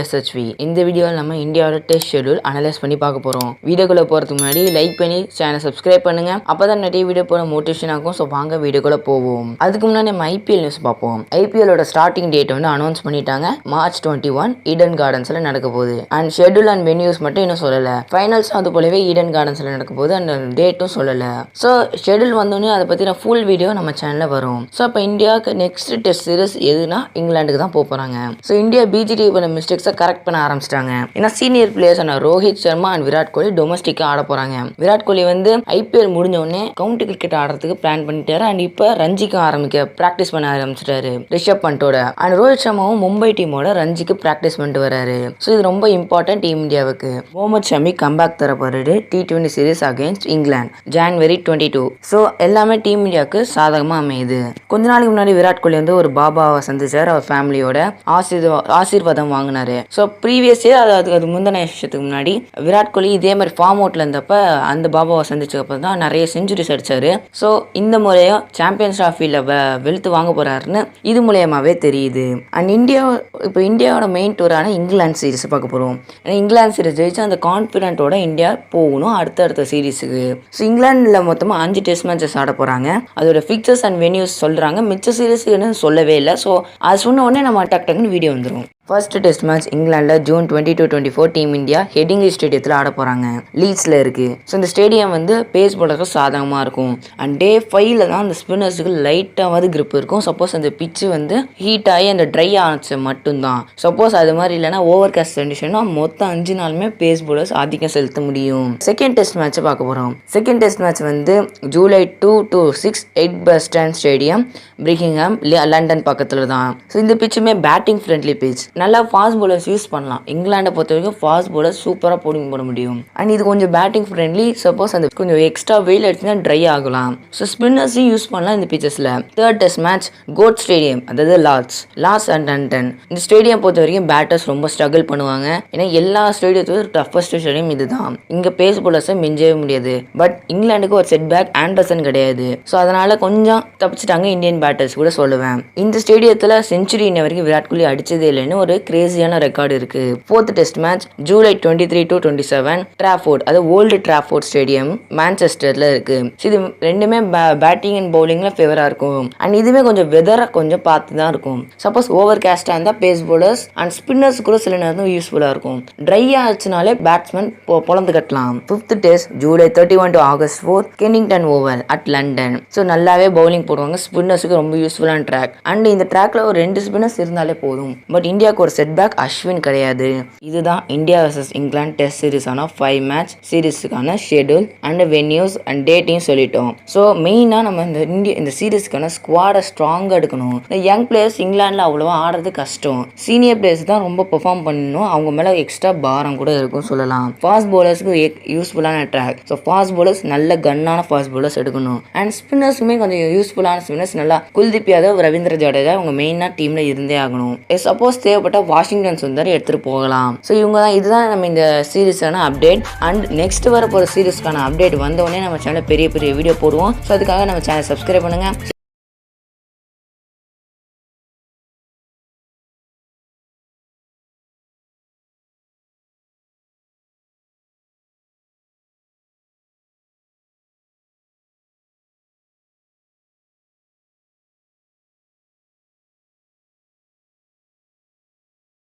SHV இந்த வீடியோவில் நம்ம இந்தியாவோட டெஸ்ட் ஷெடியூல் அனலைஸ் பண்ணி பார்க்க போகிறோம். வீடியோக்குள்ளே போகிறதுக்கு முன்னாடி லைக் பண்ணி சேனல் சப்ஸ்கிரைப் பண்ணுங்க. அப்போ தான் நிறைய வீடியோ போட மோட்டிவேஷன் ஆகும். ஸோ வாங்க வீடியோக்குள்ளே போவோம். அதுக்கு முன்னாடி நம்ம IPL நியூஸ் பார்ப்போம். IPLோட ஸ்டார்டிங் டேட் வந்து அனௌன்ஸ் பண்ணிட்டாங்க. March 21 ஈடன் கார்டன்ஸில் நடக்க போகுது. அண்ட் ஷெடியூல் அண்ட் வென்யூஸ் மட்டும் இன்னும் சொல்லலை. ஃபைனல்ஸ் அது போலவே ஈடன் கார்டன்ஸில் நடக்க போகுது. அந்த டேட்டும் சொல்லலை. ஸோ ஷெடியூல் வந்தோடனே அதை பற்றின ஃபுல் வீடியோ நம்ம சேனலில் வரும். ஸோ அப்போ இந்தியாவுக்கு நெக்ஸ்ட் டெஸ்ட் சீரிஸ் எதுனா இங்கிலாந்துக்கு தான் போகிறாங்க. ஸோ இந்தியா BGT பண்ண மிஸ்டேக்ஸை கரெக்ட் பண்ண ஆரம்பிச்சிட்டாங்க. ஏன்னா சீனியர் பிளேயர்ஸான ரோஹித் சர்மா அண்ட் விராட் கோலி டொமஸ்டிக்காக ஆட போகிறாங்க. விராட் கோலி வந்து IPL முடிஞ்ச உடனே கவுண்டி கிரிக்கெட் ஆடுறதுக்கு பிளான் பண்ணிட்டாரு. அண்ட் இப்போ ரஞ்சிக்கு ப்ராக்டிஸ் பண்ண ஆரம்பிச்சிட்டாரு ரிஷப் பண்டோட. அண்ட் ரோஹித் சர்மாவும் மும்பை டீமோட ரஞ்சிக்கு ப்ராக்டிஸ் பண்ணிட்டு வராரு. ஸோ இது ரொம்ப இம்பார்ட்டன்ட் டீம் இந்தியாவுக்கு. முகமது ஷமி கம்பேக் தர போறாரு T20 series against England January 22. So எல்லாமே டீம் இந்தியாவுக்கு சாதகமாக அமையுது. கொஞ்ச நாளைக்கு முன்னாடி விராட் கோலி வந்து ஒரு பாபாவை சந்திச்சார். அவர் ஃபேமிலியோட ஆசீர்வாதம் வாங்கினாரு. ஸோ ப்ரீவியஸ் இயர் அது முந்தின வருஷத்துக்கு முன்னாடி விராட் கோலி இதே மாதிரி ஃபார்ம் அவுட்ல இருந்தப்ப அந்த பாபாவை சந்திச்சப்ப தான் நிறைய செஞ்சுரிஸ் அடிச்சாரு. ஸோ இந்த முறையும் சாம்பியன்ஸ் ட்ராஃபியில் வெளுத்து வாங்க போறாருன்னு இது மூலியமாவே தெரியுது. அண்ட் இந்தியாவோட மெயின் டூரான இங்கிலாந்து சீரிஸ் பார்க்க போறோம். ஏன்னா இங்கிலாந்து சீரிஸ் ஜெயிச்சு அந்த கான்ஃபிடென்ட்டோட இந்தியா போகணும் அடுத்த சீரீஸுக்கு. ஸோ இங்கிலாந்துல மொத்தமாக 5 டெஸ்ட் மேட்சஸ் ஆட போறாங்க. அதோட ஃபிக்சர்ஸ் அண்ட் வென்யூஸ் சொல்றாங்க. மிச்ச சீரிஸ்ன்னு சொல்லவே இல்லை. ஸோ அது சொன்ன உடனே நம்ம டக்குன்னு வீடியோ வந்துடும். ஃபர்ஸ்ட் டெஸ்ட் மேட்ச் இங்கிலாண்டில் June 22-24 டீம் இந்தியா ஹெடிங்லி ஸ்டேடியத்தில் ஆட போகிறாங்க. லீட்ஸில் இருக்குது. ஸோ இந்த ஸ்டேடியம் வந்து பேஸ் போலருக்கு சாதகமாக இருக்கும். அண்ட் Day 5 தான் அந்த ஸ்பின்னர்ஸுக்கு லைட்டாவது கிரிப் இருக்கும். சப்போஸ் அந்த பிச்சு வந்து ஹீட் ஆகி அந்த ட்ரை ஆச்சு மட்டும்தான். சப்போஸ் அது மாதிரி இல்லைனா ஓவர் காஸ்ட் கண்டிஷனாக மொத்தம் 5 நாளுமே பேஸ் போலர்ஸ் ஆதிக்கம் செலுத்த முடியும். செகண்ட் டெஸ்ட் மேட்ச்சை பார்க்க போகிறோம். செகண்ட் டெஸ்ட் மேட்ச் வந்து July 2 to 6 Edgbaston stadium Birmingham London பக்கத்தில் தான். ஸோ இந்த பிச்சுமே பேட்டிங் ஃப்ரெண்ட்லி பிச். நல்லா ஃபாஸ்ட் பவுலர்ஸ் யூஸ் பண்ணலாம். இங்கிலாண்டை பொறுத்த வரைக்கும் ஃபாஸ்ட் பவுலர் சூப்பராக போடிங் போட முடியும். அண்ட் இது கொஞ்சம் பேட்டிங் ஃப்ரெண்ட்லி. சப்போஸ் அந்த கொஞ்சம் எக்ஸ்ட்ரா வெயில் அடிச்சுன்னா ட்ரை ஆகலாம். ஸோ ஸ்பின்னர்ஸையும் யூஸ் பண்ணலாம் இந்த பிச்சஸில். தேர்ட் டெஸ்ட் மேட்ச் கோட் ஸ்டேடியம், அதாவது லார்ட்ஸ் அண்ட் டன்டன். இந்த ஸ்டேடியம் பொறுத்த வரைக்கும் பேட்டர்ஸ் ரொம்ப ஸ்ட்ரகிள் பண்ணுவாங்க. ஏன்னா எல்லா ஸ்டேடியத்துக்கும் டஃபஸ்ட் ஸ்டேடியம் இதுதான். இங்கே பேஸ் பவுலர்ஸை மிஞ்சவே முடியாது. பட் இங்கிலாந்துக்கு ஒரு செட் பேக் ஆண்டர்சன் கிடையாது. ஸோ அதனால கொஞ்சம் தப்பிச்சிட்டாங்க இந்தியன் பேட்டர்ஸ் கூட சொல்லுவேன். இந்த ஸ்டேடியத்தில் செஞ்சுரி இன்ன வரைக்கும் விராட் கோலி அடிச்சதே இல்லைன்னு ஒரு கிரேசியான ரெக்கார்டு இருக்கு. Fourth test match July 23 to 27 Trafford, அது ஓல்டு ட்ராஃபோர்ட் ஸ்டேடியம் மான்செஸ்டர்ல இருக்கு. இது ரெண்டுமே பேட்டிங் அண்ட் பவுலிங்ல ஃபேவரா இருக்கும். அண்ட் இதுவே கொஞ்சம் வெதரை கொஞ்சம் பார்த்து தான் இருக்கும். சப்போஸ் ஓவர் கேஸ்டா இருந்தால் பேஸ் பவுலர்ஸ் அண்ட் ஸ்பின்னர்ஸ் கூட சில நேரம் யூஸ்ஃபுல்லா இருக்கும். ட்ரை ஆச்சுனாலே பேட்ஸ்மேன் பொழந்து கட்டலாம். Fifth test July 31 to August 4 Kennington oval at London. So நல்லாவே பவுலிங் போடுவாங்க. ஸ்பின்னர்ஸுக்கு ரொம்ப யூஸ்ஃபுல்லான ட்ராக். அண்ட் இந்த ட்ராக்ல ஒரு 2 ஸ்பின்னர்ஸ் இருந்தாலே போதும். பட் இந்தியாவுக்கு ஒரு செட் பேக் அஸ்வின் கிடையாது. இதுதான் இந்தியா vs இங்கிலாந்து டெஸ்ட் சீரிஸான 5 மேட்ச் சீரிஸுக்கான ஷெடியூல் அண்ட் வென்யூஸ் அண்ட் டேட்டையும் சொல்லிட்டோம். ஸோ மெயினாக நம்ம இந்த சீரிஸ்க்கான ஸ்குவாடை ஸ்ட்ராங்காக எடுக்கணும். இந்த யங் பிளேயர்ஸ் இங்கிலாண்டில் அவ்வளோவா ஆடுறது கஷ்டம். சீனியர் பிளேயர்ஸ் தான் ரொம்ப பெர்ஃபார்ம் பண்ணணும். அவங்க மேலே எக்ஸ்ட்ரா பாரம் கூட இருக்கும் சொல்லலாம். ஃபாஸ்ட் பவுலர்ஸ்க்கு யூஸ்ஃபுல்லான ட்ராக். ஸோ ஃபாஸ்ட் பவுலர்ஸ் நல்ல கன்னான ஃபாஸ்ட் பவுலர்ஸ் எடுக்கணும். அண்ட் ஸ்பின்னர்ஸுமே கொஞ்சம் யூஸ்ஃபுல்லான ஸ்பின்னர்ஸ் நல்லா குல்தீப் யாதவ், ரவீந்திர ஜடேஜா அவங்க மெயினாக டீமில் இருந்தே ஆகணும். சப்போஸ் தேவைப்பட்ட வாஷிங்டன் சுந்தர் எடுத்துட்டு போகலாம். ஸோ இதுதான் நம்ம இந்த சீரிஸான அப்டேட். அண்ட் நெக்ஸ்ட் வர போகிற சீரிஸ்க்கான அப்டேட் வந்தோடனே நம்ம சேனல் பெரிய வீடியோ போடுவோம். ஸோ அதுக்காக நம்ம சேனல் சப்ஸ்கிரைப் பண்ணுங்க.